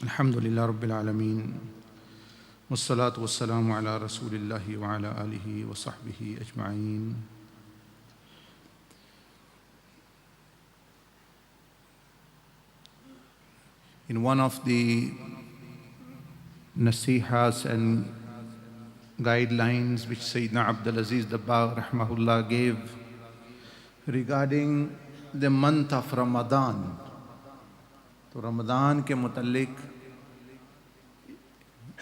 Alhamdulillah Rabbil Alameen. Wassalatu wassalamu ala Rasulillahi wa ala alihi wa sahbihi ajma'een. In one of the nasihas and guidelines which Sayyidina Abdul Aziz Dabbagh rahmahullah gave regarding the month of Ramadan, तो रमज़ान के मुतल्लिक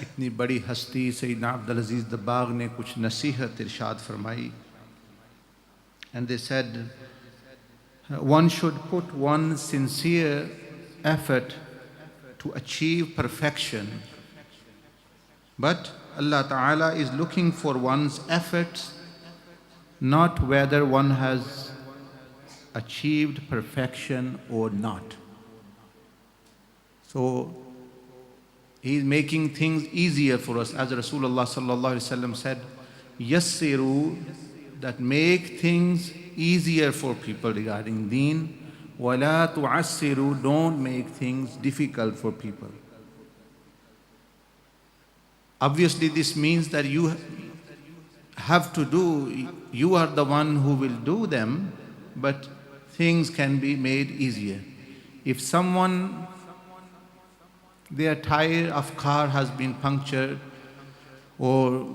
इतनी बड़ी हस्ती सैयदना अब्दुल अज़ीज़ दब्बाग़ ने कुछ नसीहत इरशाद फरमाई. And they said, one should put one sincere effort to achieve perfection, but Allah Ta'ala is looking for one's efforts, not whether one has achieved perfection or not. So He is making things easier for us. As Rasulullah sallallahu alaihi wasallam said, yassiru, that make things easier for people regarding deen. Wala tu'assiru, don't make things difficult for people. Obviously this means that you have to do, you are the one who will do them, but things can be made easier. If someone, their tire of car has been punctured or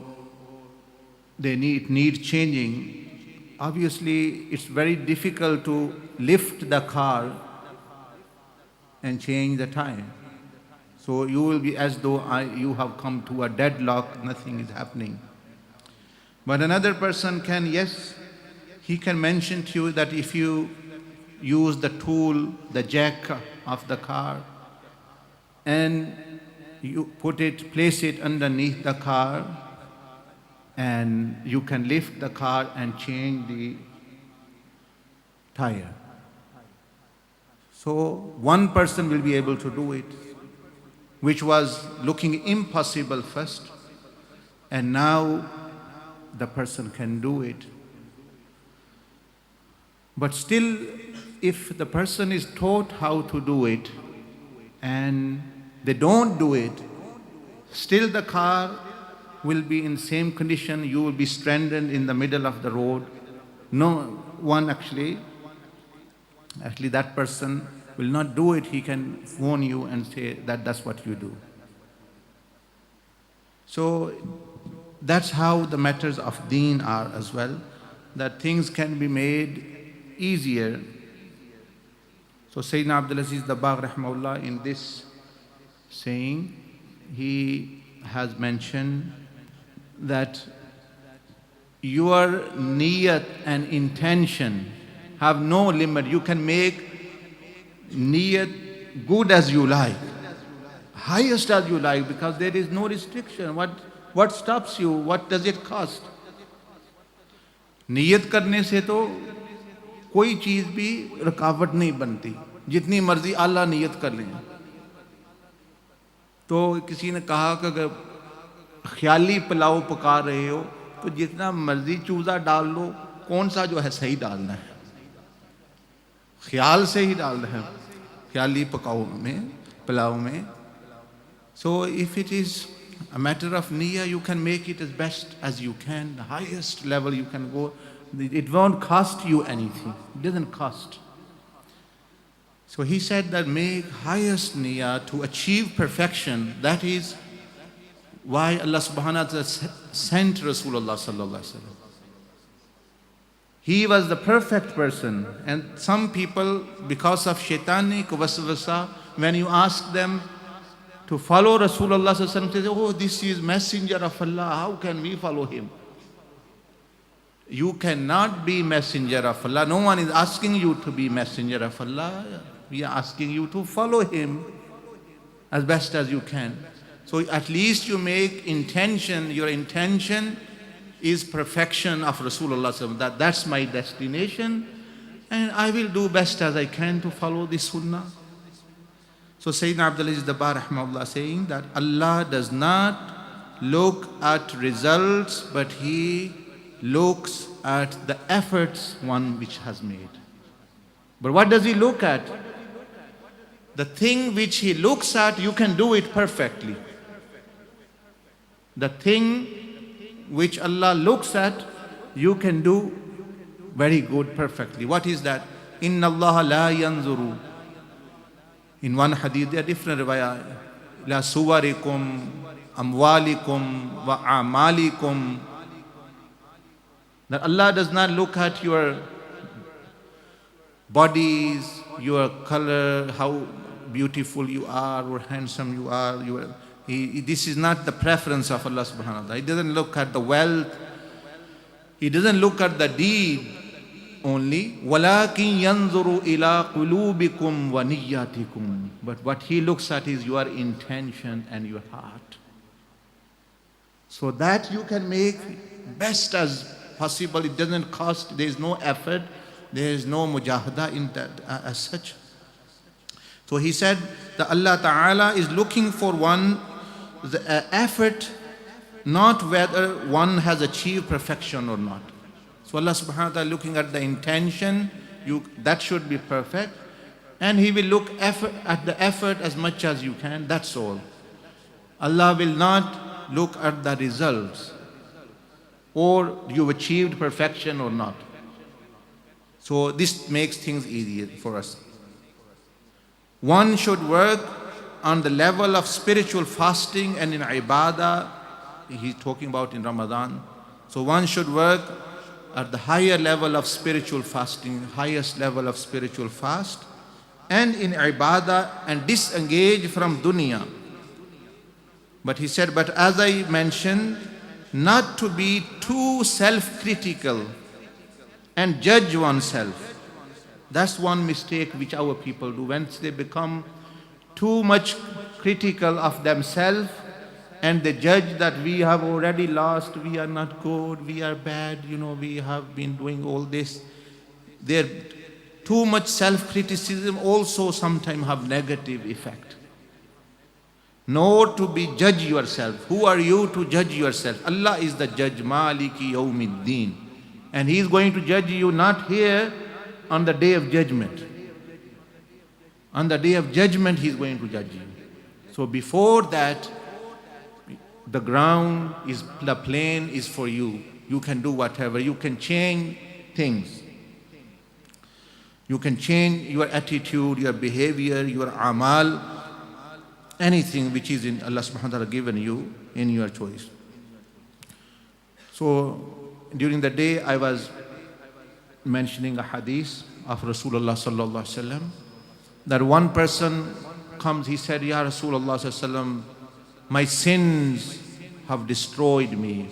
they need changing, obviously it's very difficult to lift the car and change the tire. So you will be as though you have come to a deadlock, nothing is happening. But another person can, yes, he can mention to you that if you use the tool, the jack of the car, and you place it underneath the car, and you can lift the car and change the tire. So one person will be able to do it, which was looking impossible first, and now the person can do it. But still, if the person is taught how to do it and they don't do it, still the car will be in same condition. You will be stranded in the middle of the road. No one actually that person will not do it. He can phone you and say that that's what you do. So that's how the matters of deen are as well, that things can be made easier. So Sayyidina Abdul Aziz Dabbagh rahmahullah, in this saying, he has mentioned that your niyat and intention have no limit. You can make niyat good as you like, highest as you like, because there is no restriction. What stops you? What does it cost? नियत करने से तो कोई चीज़ भी रुकावट नहीं बनती, जितनी मर्जी आला नियत कर लें. तो किसी ने कहा कि अगर ख्याली पुलाव पका रहे हो तो जितना मर्जी चूज़ा डाल लो, कौन सा जो है सही डालना है, ख्याल से ही डालना है ख्याली पुलाव में. So if it is a matter of niyyah, you can make it as best as you can, the highest level you can go. It won't cost you anything. It doesn't cost. So he said that make highest niyyah to achieve perfection. That is why Allah subhanahu wa ta'ala sent Rasulullah sallallahu alaihi wasallam. He was the perfect person, and some people, because of shaitanic waswasa, when you ask them to follow Rasulullah sallallahu alaihi wasallam, they say, oh, this is messenger of Allah, how can we follow him? You cannot be messenger of Allah. No one is asking you to be messenger of Allah. We are asking you to follow him as best as you can. So at least you make intention, your intention is perfection of Rasulullah sallallahu alaihi wasallam. That's my destination, and I will do best as I can to follow this sunnah. So Sayyidina Abdul Aziz Dabbagh rahmahullah saying that Allah does not look at results, but He looks at the efforts one which has made. But what does He look at? The thing which He looks at, you can do it perfectly. The thing which Allah looks at, you can do very good, perfectly. What is that? Inna Allah la yanzuru. In one hadith, there are different riwayah. La suwarikum, amwalikum, wa amalikum. That Allah does not look at your bodies, your color, how beautiful you are or handsome you are. This is not the preference of Allah subhanahu wa ta'ala. He doesn't look at the wealth. He doesn't look at the deed only. وَلَكِنْ يَنْظُرُ إِلَىٰ قُلُوبِكُمْ وَنِيَّاتِكُمْ. But what He looks at is your intention and your heart. So that you can make best as possible. It doesn't cost, there is no effort, there is no mujahada in that as such. So he said that Allah Ta'ala is looking for one, the effort, not whether one has achieved perfection or not. So Allah Subhanahu wa Ta'ala looking at the intention, that should be perfect, and He will look at the effort as much as you can, that's all. Allah will not look at the results, or you've achieved perfection or not. So this makes things easier for us. One should work on the level of spiritual fasting and in ibadah. He's talking about in Ramadan. So one should work at the higher level of spiritual fasting, highest level of spiritual fast, and in ibadah, and disengage from dunya. But he said, but as I mentioned, not to be too self-critical and judge oneself. That's one mistake which our people do. Once they become too much critical of themselves and they judge that we have already lost, we are not good, we are bad, we have been doing all this. Their too much self-criticism also sometimes have negative effect. Nor to be judge yourself. Who are you to judge yourself? Allah is the judge, Maliki Yawmiddin. And He is going to judge you not here, on the day of judgment. On the day of judgment, He is going to judge you. So before that, the ground is, the plain is for you. You can do whatever. You can change things. You can change your attitude, your behavior, your amal, anything which is in Allah subhanahu wa ta'ala given you in your choice. So during the day I was mentioning a hadith of Rasulullah sallallahu alaihi wasallam, that one person comes, he said, Ya Rasulullah sallallahu alaihi wasallam, my sins have destroyed me.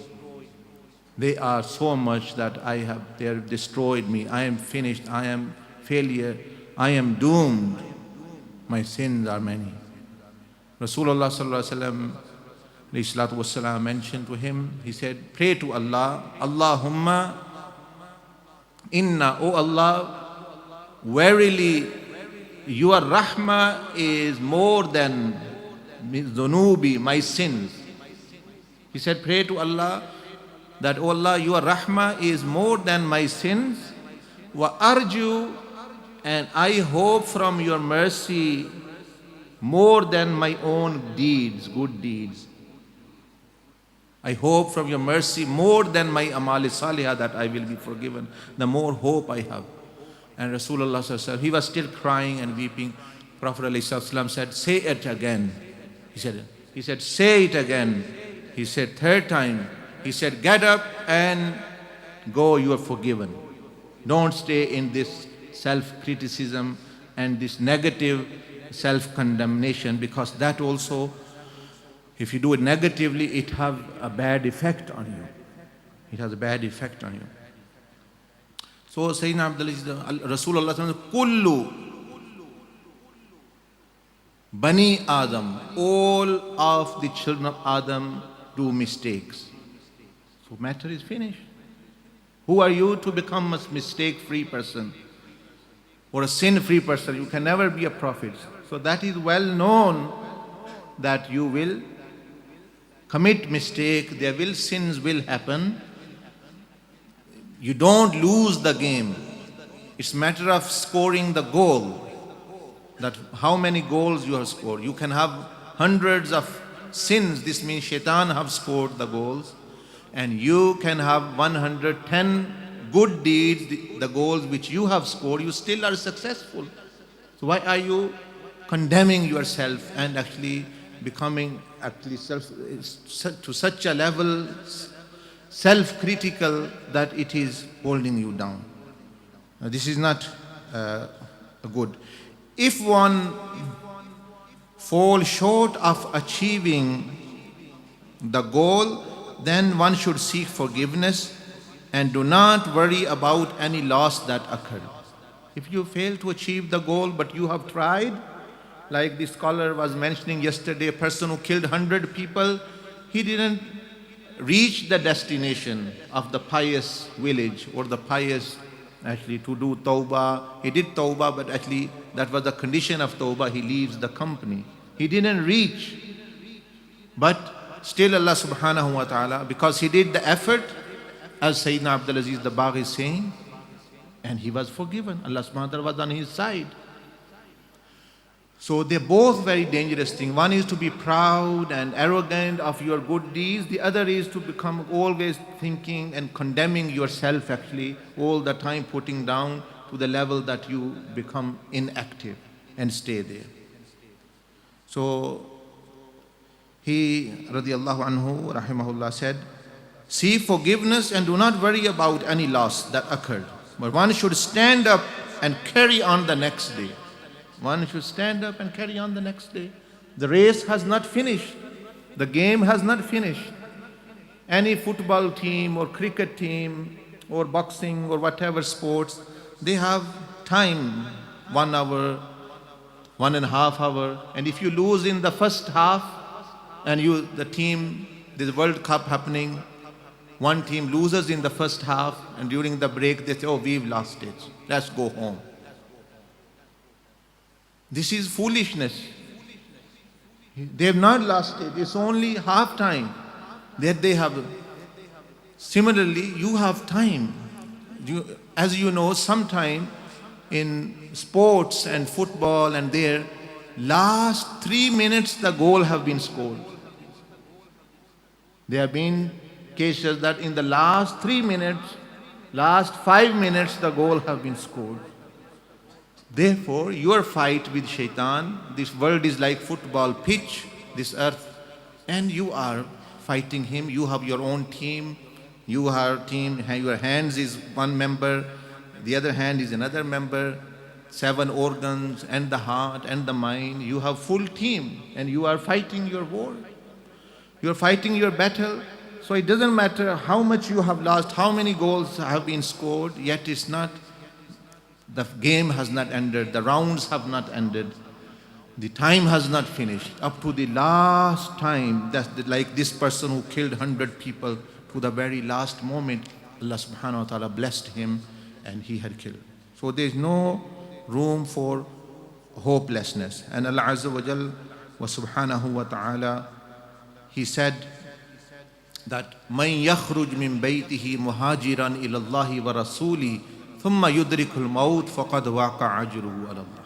They are so much that they have destroyed me. I am finished, I am failure, I am doomed. My sins are many. Rasulullah sallallahu alaihi wasallam mentioned to him, he said, pray to Allah, Allahumma inna, O Allah, verily your rahmah is more than dhunubi, my sins. He said, pray to Allah that, O Allah, your rahmah is more than my sins. Wa arju, and I hope from your mercy more than my own deeds, good deeds. I hope from your mercy more than my amal salihah that I will be forgiven. The more hope I have. And Rasulullah sallallahu alaihi wasallam, he was still crying and weeping. Prophet ﷺ said, say it again. He said, say it again. He said, third time. He said, get up and go, you are forgiven. Don't stay in this self-criticism and this negative self-condemnation, because that also, if you do it negatively, it has a bad effect on you. It has a bad effect on you. So Sayyidina Abdullah, Rasulullah said, Kullu Bani Adam, all of the children of Adam do mistakes. So matter is finished. Who are you to become a mistake-free person or a sin-free person? You can never be a prophet. So that is well known that you will commit mistake, sins will happen. You don't lose the game. It's a matter of scoring the goal. that how many goals you have scored. You can have hundreds of sins. This means shaitan have scored the goals. And you can have 110 good deeds, the goals which you have scored, you still are successful. So why are you condemning yourself and actually becoming actually to such a level self-critical that it is holding you down? This is not good. If one falls short of achieving the goal, then one should seek forgiveness and do not worry about any loss that occurred. If you fail to achieve the goal but you have tried, like the scholar was mentioning yesterday, a person who killed 100 people, he didn't reach the destination of the pious village or the pious, actually, to do tawbah. He did tawbah, but actually that was the condition of tawbah. He leaves the company. He didn't reach. But still Allah subhanahu wa ta'ala, because he did the effort, as Sayyidina Abdul Aziz Dabagh is saying, and he was forgiven. Allah subhanahu wa ta'ala was on his side. So they're both very dangerous things. One is to be proud and arrogant of your good deeds. The other is to become always thinking and condemning yourself, actually, all the time putting down to the level that you become inactive and stay there. So he, radiallahu anhu, rahimahullah, said, seek forgiveness and do not worry about any loss that occurred. But one should stand up and carry on the next day. One should stand up and carry on the next day. The race has not finished. The game has not finished. Any football team or cricket team or boxing or whatever sports, they have time, 1 hour, 1.5 hours. And if you lose in the first half and the team, there's a World Cup happening, one team loses in the first half and during the break they say, oh, we've lost it. Let's go home. This is foolishness. They have not lost it. It's only half time that they have. Similarly, you have time. As you know, sometime in sports and football and their last 3 minutes the goal have been scored. There have been cases that in the last 3 minutes, last 5 minutes the goal have been scored. Therefore, your fight with shaitan, this world is like football pitch, this earth, and you are fighting him. You have your own team. You have team, your hands is one member, the other hand is another member, 7 organs and the heart and the mind. You have full team and you are fighting your war. You are fighting your battle. So it doesn't matter how much you have lost, how many goals have been scored, yet it's not, the game has not ended, the rounds have not ended, the time has not finished. Up to the last time, that's like this person who killed 100 people, to the very last moment, Allah subhanahu wa ta'ala blessed him and he had killed. So there is no room for hopelessness. And Allah Azza wa Jal wa subhanahu wa ta'ala, he said that مَنْ يَخْرُجْ مِنْ بَيْتِهِ مُهَاجِرًا إِلَى اللَّهِ وَرَسُولِهِ ثُمَّ يُدْرِكُ الْمَوْتِ فَقَدْ وَاقَعَ أَجْرُهُ عَلَى اللَّهِ.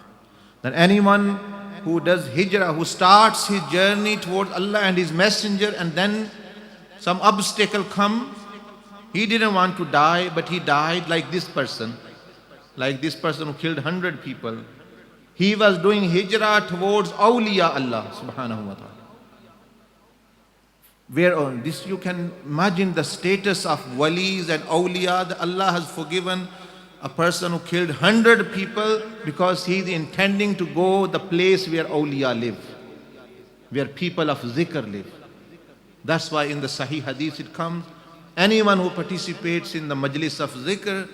That anyone who does hijrah, who starts his journey toward Allah and His Messenger, and then some obstacle come, he didn't want to die, but he died like this person who killed 100 people. He was doing hijrah towards awliya Allah subhanahu wa ta'ala. Where on this you can imagine the status of walis and awliya, that Allah has forgiven a person who killed 100 people because he is intending to go the place where awliya live, where people of zikr live. That's why in the Sahih Hadith it comes, anyone who participates in the majlis of zikr,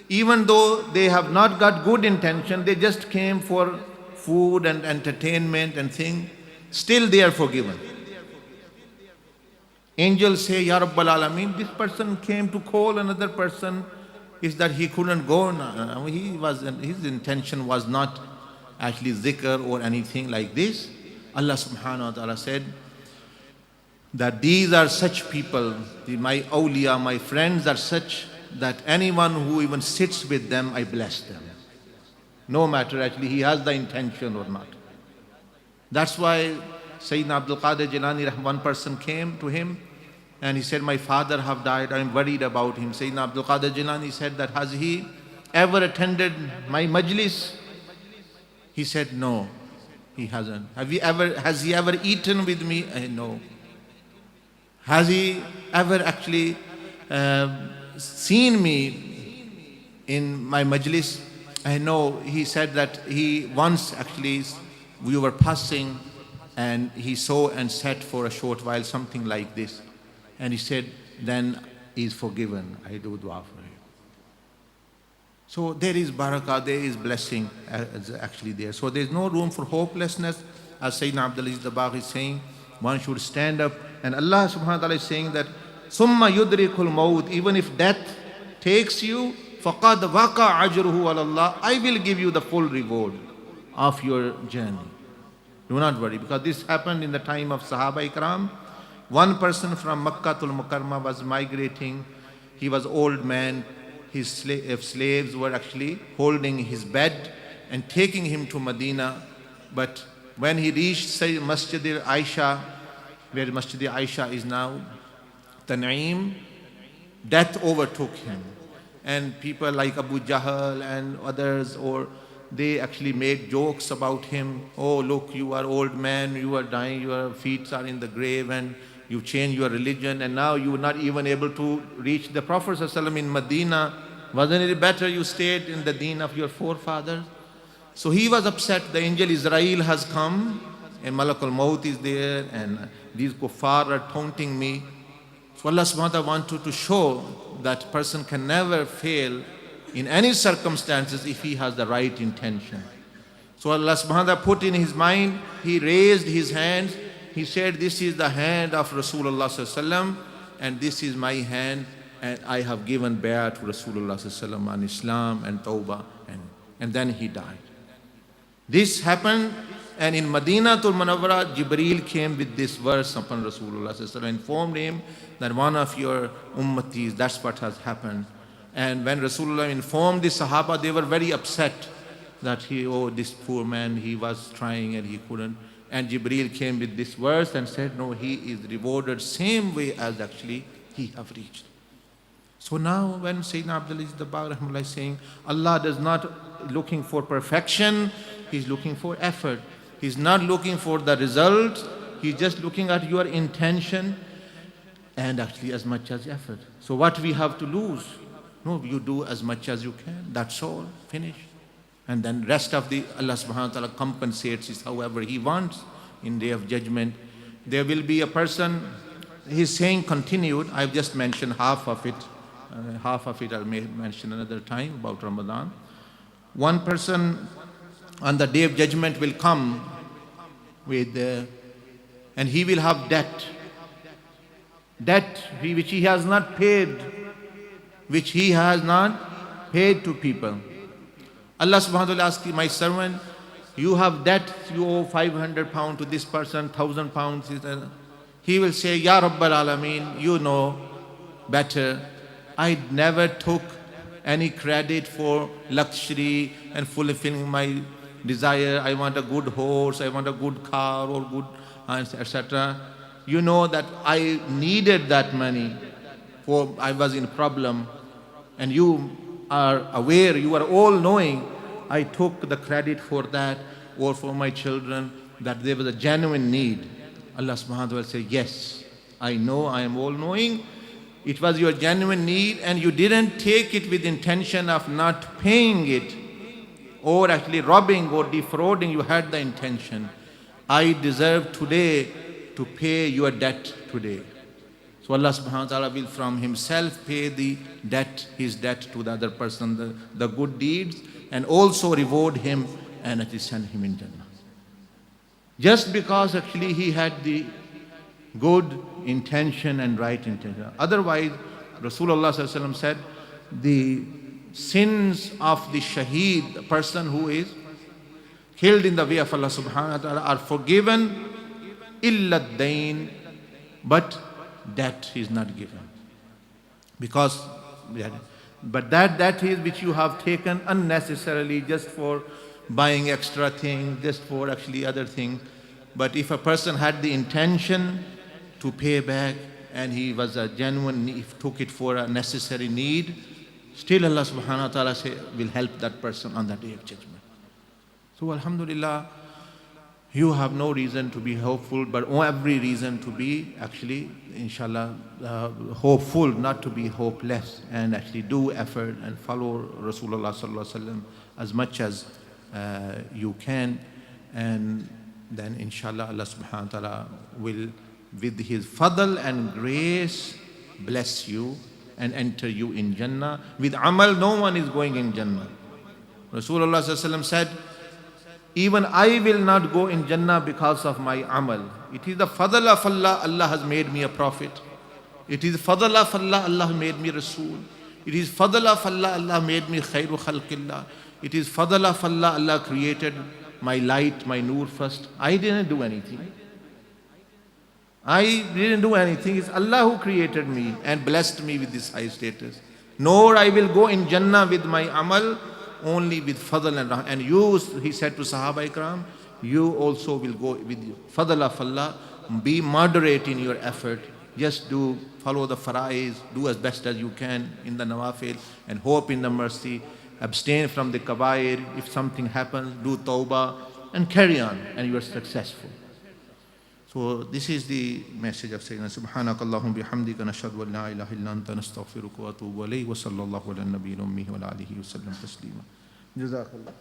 even though they have not got good intention, they just came for food and entertainment and thing, still they are forgiven. Angels say, Ya Rabbal Alameen, this person came to call another person, is that he couldn't go. His intention was not actually zikr or anything like this. Allah subhanahu wa ta'ala said that these are such people, my awliya, my friends are such that anyone who even sits with them, I bless them. no matter actually he has the intention or not. That's why Sayyidina Abdul Qadir Jilani, one person came to him and he said, my father have died, I'm worried about him. Sayyidina Abdul Qadir Jilani said that, has he ever attended my majlis? He said, no, he hasn't. Has he ever eaten with me? No. Has he ever actually seen me in my majlis? I know. He said that he once actually, we were passing and he saw and sat for a short while, something like this. And he said, then he is forgiven. I do dua for him. So there is barakah, there is blessing actually there. So there is no room for hopelessness. As Sayyidina Abdul Aziz Dabagh is saying, one should stand up. And Allah subhanahu wa ta'ala is saying that, Summa yudrikul maut, even if death takes you, faqad waqa ajruhu ala Allah, I will give you the full reward of your journey. Do not worry, because this happened in the time of Sahaba Ikram. One person from Makkah tul Mukarramah was migrating. He was old man. His slaves were actually holding his bed and taking him to Medina. But when he reached Masjid Aisha, where Masjid Aisha is now, Tan'im, death overtook him. And people like Abu Jahl and others, or they actually made jokes about him. Oh, look, you are old man, you are dying, your feet are in the grave, and you changed your religion, and now you are not even able to reach the Prophet ﷺ in Medina. Wasn't it better you stayed in the deen of your forefathers? So he was upset. The angel Israel has come, and Malakul Maut is there, and these kuffar are taunting me. So Allah subhanahu wa ta'ala wanted to show that person can never fail in any circumstances if he has the right intention. So Allah subhanahu wa ta'ala put in his mind, he raised his hands, he said, this is the hand of Rasulullah sallallahu alaihi wasallam, and this is my hand, and I have given bay'ah to Rasulullah sallallahu alaihi wasallam on Islam and Tawbah, and then he died. This happened, and in Madinatul Munawwara, Jibreel came with this verse upon Rasulullah sallallahu alaihi wasallam, informed him that one of your ummatis, that's what has happened. And when Rasulullah informed the Sahaba, they were very upset that this poor man, he was trying and he couldn't. And Jibreel came with this verse and said, no, he is rewarded same way as actually he have reached. So now when Sayyidina Abdul Aziz Dabagh rahimahullah is saying, Allah does not looking for perfection, He's looking for effort. He's not looking for the result, He's just looking at your intention and actually as much as effort. So what we have to lose? No, you do as much as you can. That's all. Finish. And then rest of the Allah subhanahu wa ta'ala compensates it however He wants in Day of Judgment. There will be a person, he's saying continued, I've just mentioned half of it. Half of it I may mention another time about Ramadan. One person on the Day of Judgment will come with, and he will have debt. Debt which he has not paid, which he has not paid to people. Allah subhanahu wa ta'ala asks, my servant, you have debt, you owe 500 pounds to this person, 1,000 pounds. He will say, Ya Rabbal Alameen, you know better. I never took any credit for luxury and fulfilling my desire. I want a good horse, I want a good car or good, etc. You know that I needed that money, for I was in problem, and you are aware, you are all knowing, I took the credit for that or for my children, that there was a genuine need. Allah subhanahu wa ta'ala says, yes, I know, I am all knowing. It was your genuine need and you didn't take it with intention of not paying it or actually robbing or defrauding. You had the intention. I deserve today to pay your debt today. So Allah subhanahu wa ta'ala will from Himself pay the debt, his debt to the other person, the good deeds, and also reward him and actually send him in Jannah. Just because actually he had the good intention and right intention. Otherwise, Rasulullah sallallahu alaihi wasallam said, the sins of the shaheed, the person who is killed in the way of Allah subhanahu wa ta'ala, are forgiven, illa dain, but debt is not given. Because, but that is which you have taken unnecessarily just for buying extra things, just for actually other things. But if a person had the intention to pay back and he was a genuine, he took it for a necessary need, still Allah subhanahu wa ta'ala will help that person on the day of judgment. So alhamdulillah, you have no reason to be hopeful, but every reason to be actually, inshallah, hopeful, not to be hopeless, and actually do effort and follow Rasulullah sallallahu alaihi wasallam as much as you can, and then inshallah Allah subhanahu wa ta'ala will, with His fadl and grace, bless you and enter you in Jannah. With amal, no one is going in Jannah. Rasulullah sallallahu alaihi wasallam said, even I will not go in Jannah because of my amal. It is the fadl of Allah, Allah has made me a prophet. It is fadl of Allah, Allah made me Rasul. It is fadl of Allah, Allah made me khairu khalqillah. It is fadl of Allah, Allah created my light, my nur first. I didn't do anything. I didn't do anything. It's Allah who created me and blessed me with this high status. Nor I will go in Jannah with my amal, only with fadl and rahmah. And you, he said to Sahaba Ikram, you also will go with fadl of Allah. Be moderate in your effort. Just do, follow the fara'is, do as best as you can in the nawafil, and hope in the mercy. Abstain from the kabair. If something happens, do tawbah and carry on, and you are successful. So this is the message of Sayyidina. Subhanakallahum bihamdika nashhadu an la ilaha illa anta nastaghfiruka wa atubu ilayk wa sallallahu ala nabiyyina ummihi wa ala alihi wa sallam taslima. Jazakallah.